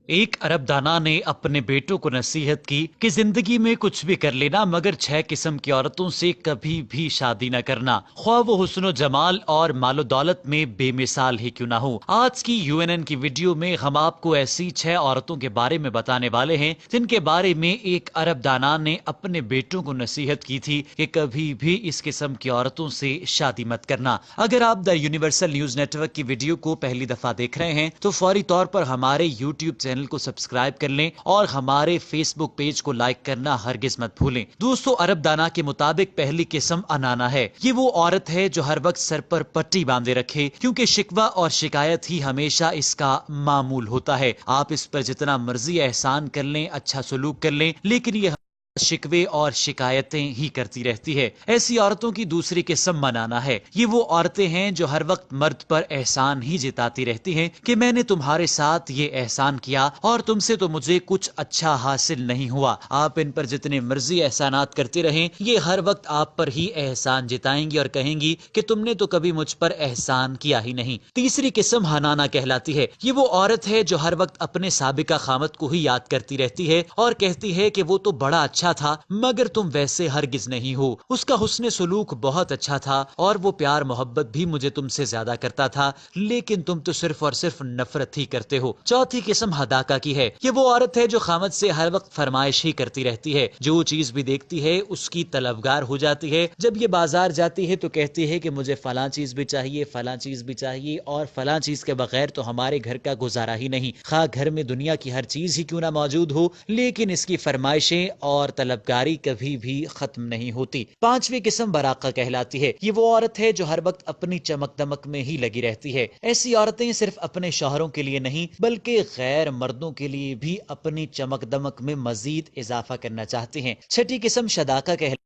एक अरब दाना ने अपने बेटों को नसीहत की कि जिंदगी में कुछ भी कर लेना मगर 6 किस्म की औरतों से कभी भी शादी न करना, ख्वाह वो हुस्न जमाल और मालो दौलत में बेमिसाल ही क्यों ना हो। आज की यूएनएन की वीडियो में हम आपको ऐसी 6 औरतों के बारे में बताने वाले हैं जिनके बारे में एक अरब दाना ने अपने बेटों को नसीहत की थी कि कभी भी इस किस्म की औरतों से शादी मत करना। अगर आप द यूनिवर्सल न्यूज नेटवर्क की वीडियो को पहली दफा देख रहे हैं तो फौरी तौर पर हमारे यूट्यूब चैनल को सब्सक्राइब कर लें और हमारे फेसबुक पेज को लाइक करना हरगिज मत भूलें। दोस्तों, अरब दाना के मुताबिक पहली किस्म अनाना है। ये वो औरत है जो हर वक्त सर पर पट्टी बांधे रखे, क्योंकि शिकवा और शिकायत ही हमेशा इसका मामूल होता है। आप इस पर जितना मर्जी एहसान कर लें, अच्छा सलूक कर लें, लेकिन ये शिकवे और शिकायतें ही करती रहती है। ऐसी औरतों की दूसरी किस्म मनाना है। ये वो औरतें हैं जो हर वक्त मर्द पर एहसान ही जताती रहती हैं कि मैंने तुम्हारे साथ ये एहसान किया और तुमसे तो मुझे कुछ अच्छा हासिल नहीं हुआ। आप इन पर जितने मर्जी एहसानात करते रहें, ये हर वक्त आप पर ही एहसान जताएंगी और कहेंगी कि तुमने तो कभी मुझ पर एहसान किया ही नहीं। तीसरी किस्म हनाना कहलाती है। ये वो औरत है जो हर वक्त अपने साबिका खामत को ही याद करती रहती है और कहती है कि वो तो बड़ा अच्छा था मगर तुम वैसे हरगिज नहीं हो। उसका हुस्न सुलूक बहुत अच्छा था और वो प्यार मोहब्बत भी मुझे तुमसे ज्यादा करता था, लेकिन तुम तो सिर्फ और सिर्फ नफरत ही करते हो। चौथी किस्म हदाका की है। ये वो औरत है जो खामद से हर वक्त फरमाइश ही करती रहती है। जो चीज भी देखती है उसकी तलबगार हो जाती है। जब ये बाजार जाती है तो कहती है कि मुझे फलां चीज भी चाहिए, फलां चीज भी चाहिए और फलां चीज के बगैर तो हमारे घर का गुजारा ही नहीं। खा घर में दुनिया की हर चीज ही क्यों ना मौजूद हो, लेकिन इसकी फरमाइशें और तलबगारी कभी भी खत्म नहीं होती। पांचवी किस्म बराका कहलाती है। ये वो औरत है जो हर वक्त अपनी चमक दमक में ही लगी रहती है। ऐसी औरतें सिर्फ अपने शौहरों के लिए नहीं बल्कि गैर मर्दों के लिए भी अपनी चमक दमक में मजीद इजाफा करना चाहती हैं। छठी किस्म शदाका कहलाती है।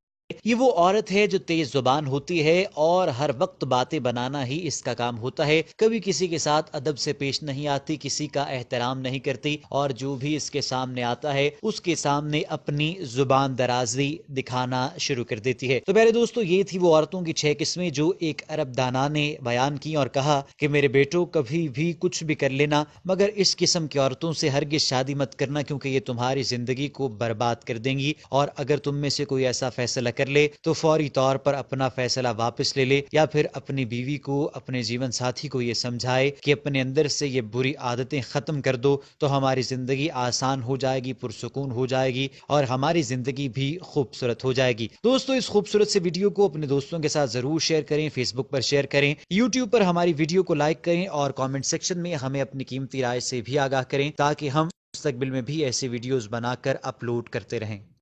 ये वो औरत है जो तेज जुबान होती है और हर वक्त बातें बनाना ही इसका काम होता है। कभी किसी के साथ अदब से पेश नहीं आती, किसी का एहतराम नहीं करती और जो भी इसके सामने आता है उसके सामने अपनी जुबान दराजी दिखाना शुरू कर देती है। तो मेरे दोस्तों, ये थी वो औरतों की 6 किस्में जो एक अरब दाना ने बयान की और कहा कि मेरे बेटो कभी भी कुछ भी कर लेना मगर इस किस्म की औरतों से हरगिज शादी मत करना, क्योंकि ये तुम्हारी जिंदगी को बर्बाद कर देंगी। और अगर तुम में से कोई ऐसा फैसला कर ले तो फौरी तौर पर अपना फैसला वापस ले ले, या फिर अपनी बीवी को, अपने जीवन साथी को ये समझाए कि अपने अंदर से ये बुरी आदतें खत्म कर दो तो हमारी जिंदगी आसान हो जाएगी, पुरसुकून हो जाएगी और हमारी जिंदगी भी खूबसूरत हो जाएगी। दोस्तों, इस खूबसूरत से वीडियो को अपने दोस्तों के साथ जरूर शेयर करें, फेसबुक पर शेयर करें, यूट्यूब पर हमारी वीडियो को लाइक करें और कमेंट सेक्शन में हमें अपनी कीमती राय से भी आगाह करें ताकि हम मुस्तकबिल में भी ऐसे वीडियोस बनाकर अपलोड करते रहें।